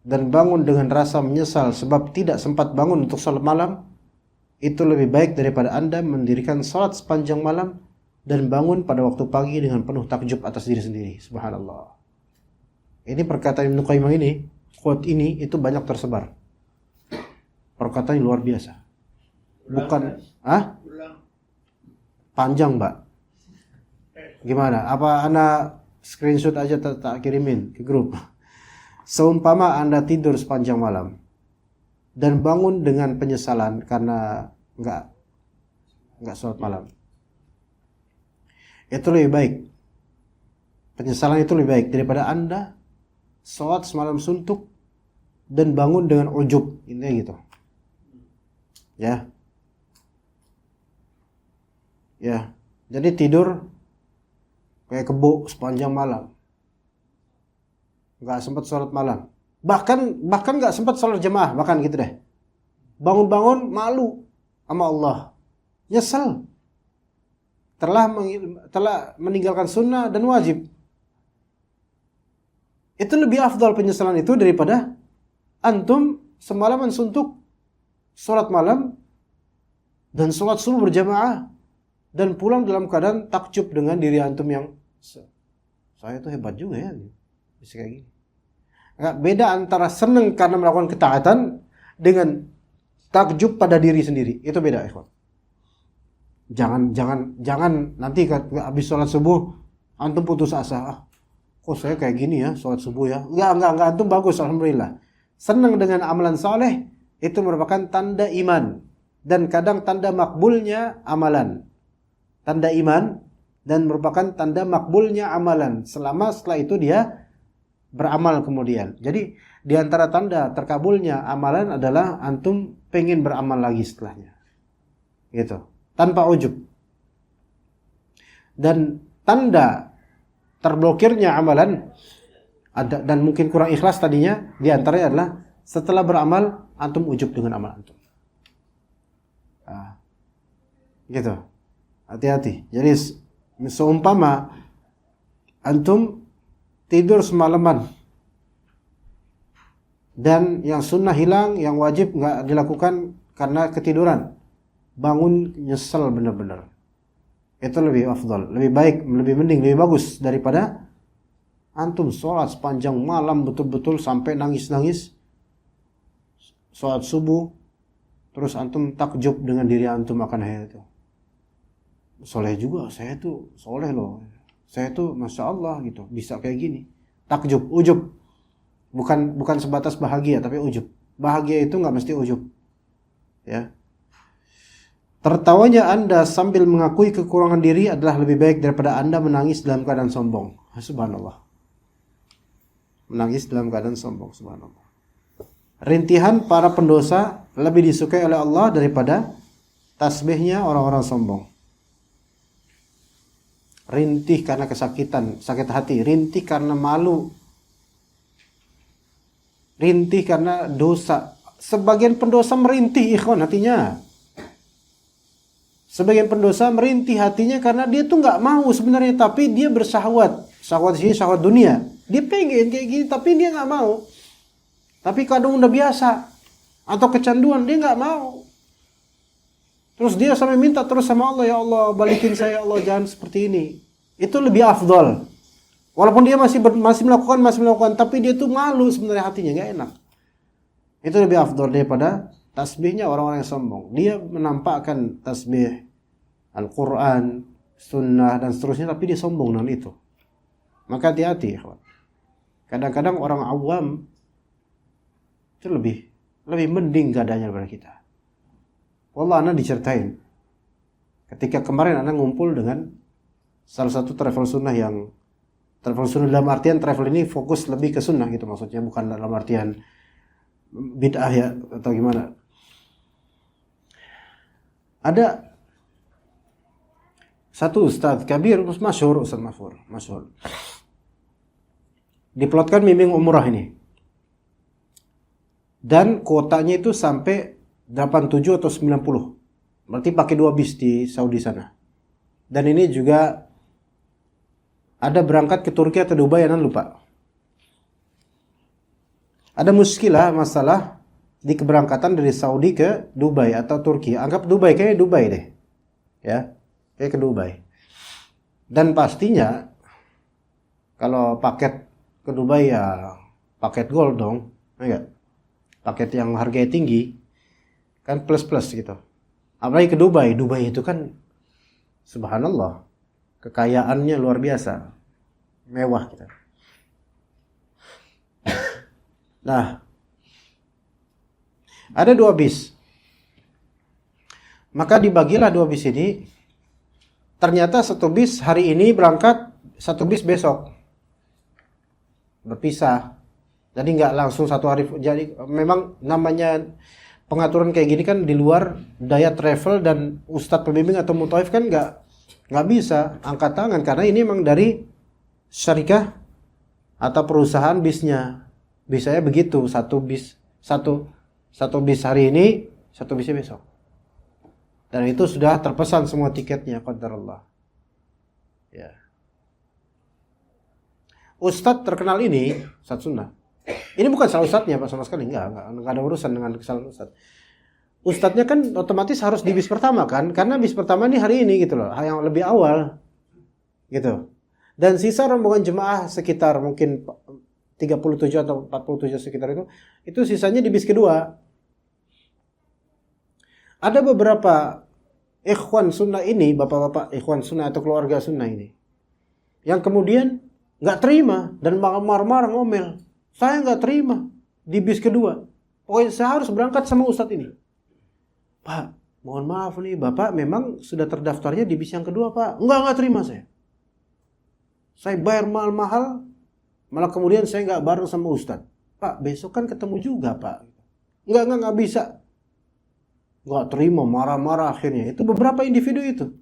dan bangun dengan rasa menyesal sebab tidak sempat bangun untuk salat malam, itu lebih baik daripada Anda mendirikan salat sepanjang malam dan bangun pada waktu pagi dengan penuh takjub atas diri sendiri. Subhanallah. Ini perkataan Ibnu Qayyim ini, quote ini itu banyak tersebar. Perkataan yang luar biasa. Bukan, panjang, Mbak. Gimana? Apa Anda screenshot aja tak kirimin ke grup? Seumpama Anda tidur sepanjang malam dan bangun dengan penyesalan karena enggak salat malam. Itu lebih baik. Penyesalan itu lebih baik daripada Anda salat semalam suntuk dan bangun dengan ujub, intinya gitu. Ya. Jadi tidur kayak kebo sepanjang malam. Enggak sempat salat malam. Bahkan enggak sempat salat jemaah, bahkan gitu deh. Bangun-bangun malu sama Allah. Nyesel. Telah meninggalkan sunnah dan wajib. Itu lebih afdal penyesalan itu daripada antum semalaman suntuk salat malam dan salat subuh berjamaah dan pulang dalam keadaan takjub dengan diri antum yang saya itu hebat juga ya, bisa kayak gini. Nggak beda antara senang karena melakukan ketaatan dengan takjub pada diri sendiri. Itu beda, ikhwan. Jangan nanti habis sholat subuh antum putus asa. Kok saya kayak gini ya sholat subuh ya? Enggak, antum bagus, alhamdulillah. Senang dengan amalan soleh itu merupakan tanda iman dan kadang tanda makbulnya amalan. Tanda iman dan merupakan tanda makbulnya amalan setelah itu dia beramal kemudian. Jadi di antara tanda terkabulnya amalan adalah antum pengen beramal lagi setelahnya. Gitu. Tanpa ujub. Dan tanda terblokirnya amalan ada dan mungkin kurang ikhlas tadinya, di antaranya adalah setelah beramal antum ujub dengan amal antum. Gitu. Hati-hati. Jadi seumpama antum tidur semalaman dan yang sunnah hilang, yang wajib nggak dilakukan karena ketiduran, bangun nyesel benar-benar. Itu lebih afdal, lebih baik, lebih mending, lebih bagus daripada antum sholat sepanjang malam betul-betul sampai nangis-nangis, sholat subuh, terus antum takjub dengan diri antum akan hal itu. Soleh juga, saya tuh soleh loh. Saya tuh masya Allah gitu bisa kayak gini. Takjub, ujub. Bukan sebatas bahagia tapi ujub. Bahagia itu nggak mesti ujub. Ya. Tertawanya Anda sambil mengakui kekurangan diri adalah lebih baik daripada Anda menangis dalam keadaan sombong. Subhanallah. Menangis dalam keadaan sombong. Subhanallah. Rintihan para pendosa lebih disukai oleh Allah daripada tasbihnya orang-orang sombong. Rintih karena kesakitan, sakit hati. Rintih karena malu. Rintih karena dosa. Sebagian pendosa merintih ikhwan hatinya. Sebagian pendosa merintih hatinya karena dia tuh nggak mau sebenarnya, tapi dia bersahwat. Syahwat sini syahwat dunia. Dia pengen kayak gini tapi dia nggak mau. Tapi kadang udah biasa atau kecanduan dia nggak mau. Terus dia sampai minta terus sama Allah, ya Allah balikin saya, ya Allah jangan seperti ini. Itu lebih afdol. Walaupun dia masih melakukan, tapi dia tuh malu sebenarnya hatinya, nggak enak. Itu lebih afdol daripada tasbihnya orang-orang yang sombong. Dia menampakkan tasbih Al-Quran, sunnah dan seterusnya, tapi dia sombong dengan itu. Maka hati-hati. Kadang-kadang orang awam itu lebih mending keadaannya daripada kita. Wallah, ana diceritain. Ketika kemarin ana ngumpul dengan salah satu travel sunnah dalam artian travel ini fokus lebih ke sunnah gitu maksudnya, bukan dalam artian bid'ah ya atau gimana. Ada satu ustadz kabir, masyhur. Diplotkan bimbing umrah ini. Dan kuotanya itu sampai 87 atau 90. Berarti pakai 2 bis di Saudi sana. Dan ini juga ada berangkat ke Turki atau Dubai, anak lupa. Ada muskilah masalah di keberangkatan dari Saudi ke Dubai atau Turki. Anggap Dubai, kayaknya Dubai deh. Ya, kayak ke Dubai. Dan pastinya kalau paket ke Dubai ya paket gold dong, enggak? Paket yang harganya tinggi kan plus gitu. Apalagi ke Dubai itu kan subhanallah kekayaannya luar biasa, mewah kita. Nah, ada 2 bis. Maka dibagilah 2 bis ini. Ternyata 1 bis hari ini berangkat, 1 bis besok. Berpisah. Jadi nggak langsung 1 hari. Jadi memang namanya pengaturan kayak gini kan di luar daya travel dan ustadz pembimbing atau mutaif kan nggak bisa angkat tangan karena ini memang dari syarikah atau perusahaan bisnya. Bisanya begitu, 1 bis hari ini, 1 bisnya besok. Dan itu sudah terpesan semua tiketnya, qadarullah. Ya. Ustadz terkenal ini, Ustadz Sunnah. Ini bukan salah ustadznya Pak sama sekali, enggak ada urusan dengan kesalahan ustadz. Ustadznya kan otomatis harus di bis pertama kan, karena bis pertama ini hari ini gitu loh, yang lebih awal. Gitu. Dan sisa rombongan jemaah sekitar mungkin 37 atau 47 sekitar itu sisanya di bis kedua. Ada beberapa ikhwan sunnah ini, bapak-bapak ikhwan sunnah atau keluarga sunnah ini, yang kemudian nggak terima dan marah-marah ngomel. Saya nggak terima di bis kedua. Pokoknya saya harus berangkat sama ustadz ini. Pak, mohon maaf nih, bapak memang sudah terdaftarnya di bis yang kedua, Pak. Nggak terima saya. Saya bayar mahal-mahal. Malah kemudian saya nggak bareng sama ustadz. Pak, besok kan ketemu juga, Pak. Nggak bisa. Nggak terima, marah-marah akhirnya. Itu beberapa individu itu.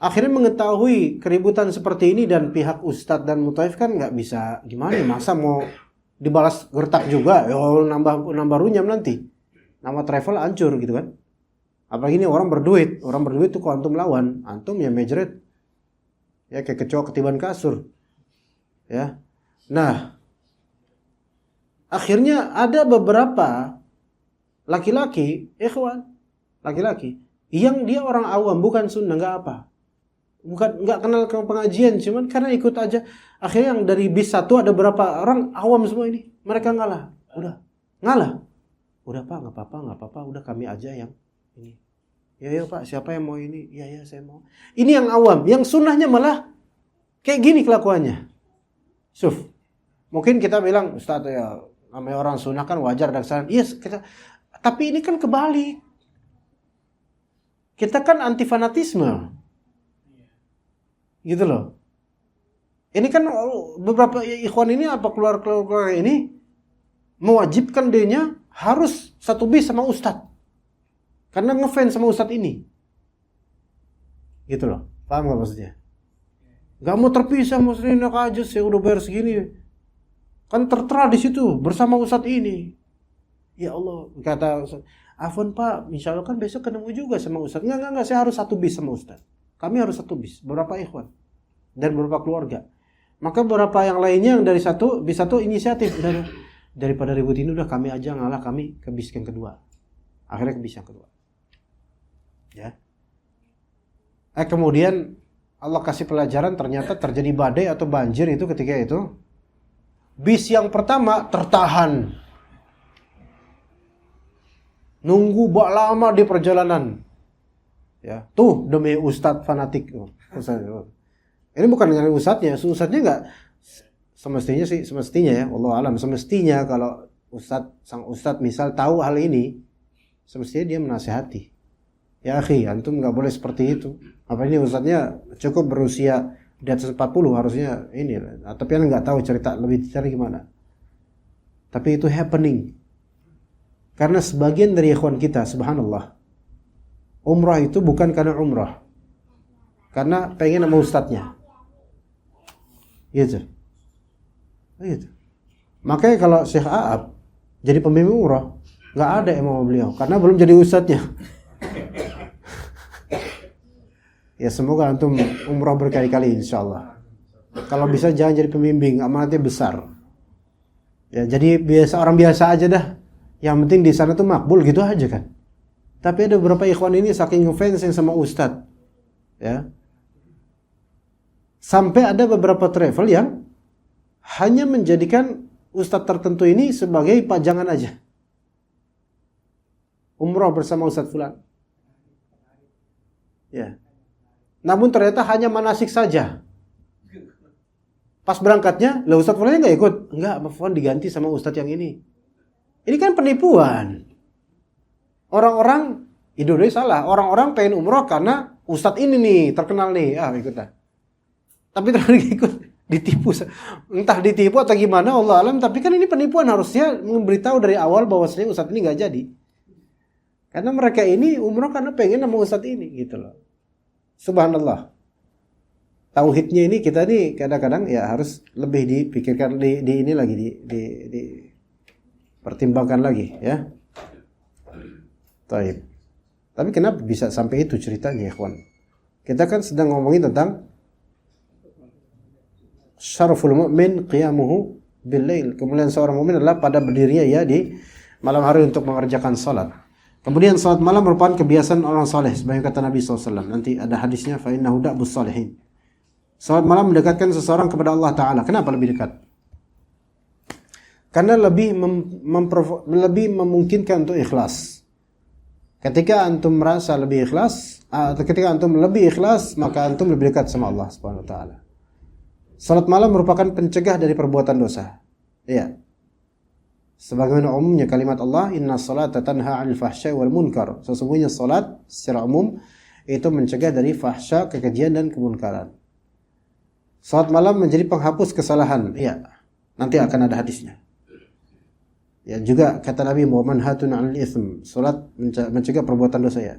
Akhirnya mengetahui keributan seperti ini dan pihak ustadz dan mutaif kan nggak bisa gimana, masa mau dibalas gertak juga, ya nambah runyam nanti. Nama travel hancur gitu kan. Apalagi ini orang berduit tuh kalau antum lawan, antum ya mejret. Ya kayak kecoa ketiban kasur. Ya. Nah, akhirnya ada beberapa laki-laki yang dia orang awam, bukan sunnah, nggak kenal ke pengajian, cuman karena ikut aja. Akhirnya yang dari bis 1 ada berapa orang awam semua ini, mereka ngalah. Udah Pak, nggak apa-apa, udah kami aja yang ini. Ya Pak, siapa yang mau ini? Ya saya mau. Ini yang awam, yang sunnahnya malah kayak gini kelakuannya. Suf, mungkin kita bilang, Ustaz ya namanya orang sunnah kan wajar dan kesalahan. Iya, tapi ini kan kebalik. Kita kan anti fanatisme. Gitu loh. Ini kan beberapa ikhwan ini apa keluar ini mewajibkan dirinya harus satu bis sama ustadz. Karena ngefans sama ustadz ini. Gitu loh. Paham gak maksudnya? Gak mau terpisah, maksudnya enak aja sih udah bayar segini. Kan tertera di situ bersama ustadz ini. Ya Allah, kata ustadz, Afwan Pak, insya Allah kan besok ketemu juga sama ustadz. Enggak, saya harus satu bis sama ustadz. Kami harus satu bis, beberapa ikhwan dan beberapa keluarga. Maka beberapa yang lainnya yang dari satu bis satu inisiatif. Udah, daripada ribut ini udah kami aja ngalah, kami ke bis yang kedua. Akhirnya ke bis yang kedua. Ya. Kemudian Allah kasih pelajaran, ternyata terjadi badai atau banjir itu ketika itu. Bis yang pertama tertahan. Nunggu lama di perjalanan. Ya, tuh demi ustadz fanatik. Ini bukan dengan ustadznya enggak semestinya ya, Allah alam, semestinya kalau sang ustadz misal tahu hal ini, semestinya dia menasihati. Ya akhi, antum enggak boleh seperti itu. Apa ini ustadznya cukup berusia di atas 40 harusnya ini, tapi kan enggak tahu cerita lebih detail gimana. Tapi itu happening. Karena sebagian dari ikhwan kita, subhanallah, umrah itu bukan karena umrah, karena pengen sama ustadznya. Gitu. Makanya kalau Syekh Aab jadi pembimbing umrah, nggak ada yang mau beliau, karena belum jadi ustadznya. Ya semoga antum umrah berkali-kali insyaallah. Kalau bisa jangan jadi pembimbing, amanatnya besar. Ya jadi orang biasa aja dah. Yang penting di sana tuh makbul gitu aja kan. Tapi ada beberapa ikhwan ini saking ngefans sama ustadz, ya. Sampai ada beberapa travel yang hanya menjadikan ustadz tertentu ini sebagai pajangan aja. Umrah bersama ustadz fulan. Ya. Namun ternyata hanya manasik saja. Pas berangkatnya, lah ustadz fulannya nggak ikut. Enggak, Fulan diganti sama ustadz yang ini. Ini kan penipuan. Orang-orang Indonesia salah. Orang-orang pengen umroh karena ustadz ini nih terkenal nih, ikutlah. Tapi ternyata ikut, ditipu. Entah ditipu atau gimana, Allah alam. Tapi kan ini penipuan, harusnya memberitahu dari awal bahwasanya ustadz ini nggak jadi. Karena mereka ini umroh karena pengen sama ustadz ini, gitu loh. Subhanallah. Tauhidnya ini kita nih kadang-kadang ya harus lebih dipikirkan di ini lagi di pertimbangkan lagi ya. Taib. Tapi kenapa bisa sampai itu ceritanya, ikhwan? Kita kan sedang ngomongin tentang syaraful mu'min qiyamuhu bil lail. Kemuliaan seorang mukmin adalah pada berdirinya ya di malam hari untuk mengerjakan salat. Kemudian salat malam merupakan kebiasaan orang saleh, sebagaimana kata Nabi SAW. Nanti ada hadisnya, fa innahu da'bus salihin. Salat malam mendekatkan seseorang kepada Allah Ta'ala. Kenapa lebih dekat? Karena lebih memungkinkan untuk ikhlas. Ketika antum merasa lebih ikhlas, ketika antum lebih ikhlas, maka antum lebih dekat sama Allah Subhanahu wa taala. Salat malam merupakan pencegah dari perbuatan dosa. Iya. Sebagaimana umumnya kalimat Allah, inna salata tanha 'anil fahsya'i wal munkar. Sesungguhnya salat secara umum itu mencegah dari fahsya, kekejian dan kemunkaran. Salat malam menjadi penghapus kesalahan. Iya. Nanti akan ada hadisnya. Ya, juga kata Nabi Muhammad hatun 'anil itsm. Salat mencegah perbuatan dosa ya.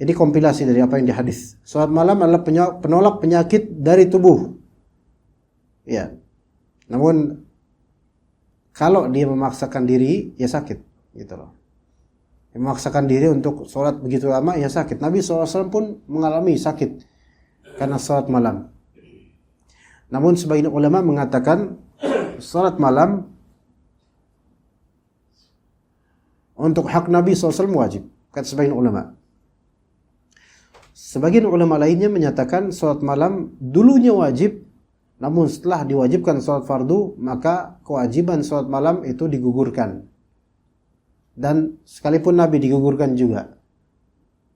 Ini kompilasi dari apa yang di hadis. Salat malam adalah penolak penyakit dari tubuh. Ya. Namun kalau dia memaksakan diri ya sakit, gitu loh. Memaksakan diri untuk salat begitu lama ya sakit. Nabi SAW pun mengalami sakit karena salat malam. Namun sebagian ulama mengatakan salat malam untuk hak Nabi SAW wajib, kata sebagian ulama. Sebagian ulama lainnya menyatakan salat malam dulunya wajib, namun setelah diwajibkan salat fardu, maka kewajiban salat malam itu digugurkan. Dan sekalipun Nabi digugurkan juga.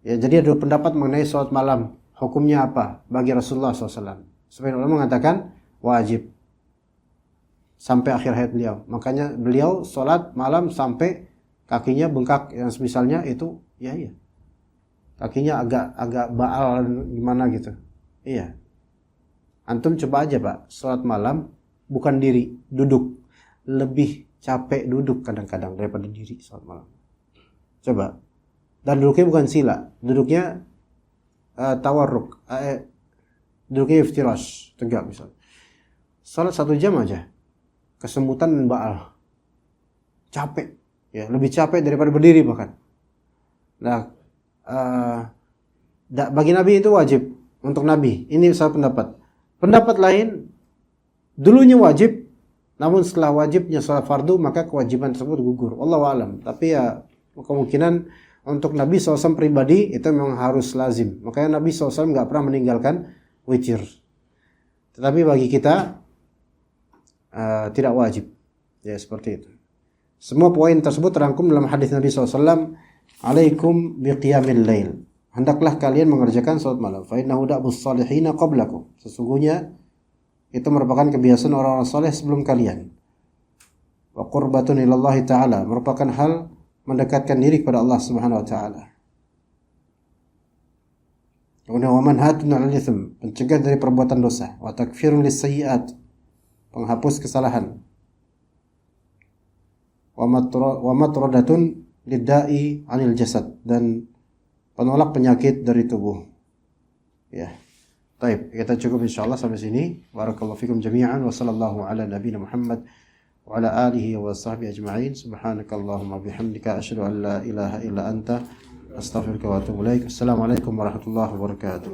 Ya, jadi ada pendapat mengenai salat malam. Hukumnya apa bagi Rasulullah SAW? Sebagian ulama mengatakan wajib sampai akhir hayat beliau. Makanya beliau salat malam sampai kakinya bengkak, yang misalnya itu, ya iya. Kakinya agak baal gimana gitu. Iya. Antum coba aja Pak, salat malam bukan diri, duduk. Lebih capek duduk kadang-kadang daripada diri salat malam. Coba. Dan duduknya bukan sila, duduknya tawarruk, duduknya iftirash, tegak misalnya. Salat 1 jam aja, kesemutan dan baal, capek, ya lebih capek daripada berdiri bahkan. Nah, bagi Nabi itu wajib untuk Nabi. Ini satu pendapat. Pendapat lain, dulunya wajib, namun setelah wajibnya salat fardu maka kewajiban tersebut gugur. Wallahu a'lam. Tapi ya kemungkinan untuk Nabi SAW pribadi itu memang harus lazim. Makanya Nabi SAW nggak pernah meninggalkan witir. Tetapi bagi kita tidak wajib. Ya seperti itu. Semua poin tersebut terangkum dalam hadis Nabi SAW. Alaikum biqiyamil lail. Hendaklah kalian mengerjakan salat malam. Fa innahu da'bus salihina qablakum. Sesungguhnya itu merupakan kebiasaan orang-orang saleh sebelum kalian. Wa qurbatun ilallahi ta'ala. Merupakan hal mendekatkan diri kepada Allah Subhanahu wa taala. Kemudian wa manhatun 'anil itsm, pencegah dari perbuatan dosa, wa takfirun lis-sayyi'at, penghapus kesalahan. Wa matradatun lid-da'i 'anil jasad, dan penolak penyakit dari tubuh. Ya. Baik, kita cukup insyaallah sampai sini. Barakallahu fikum jami'an wa sallallahu ala nabiyina Muhammad wa ala alihi wa sahbihi ajma'in. Subhanakallahumma bihamdika asyhadu an la ilaha illa anta astaghfiruka wa atubu ilaik. Assalamualaikum warahmatullahi wabarakatuh.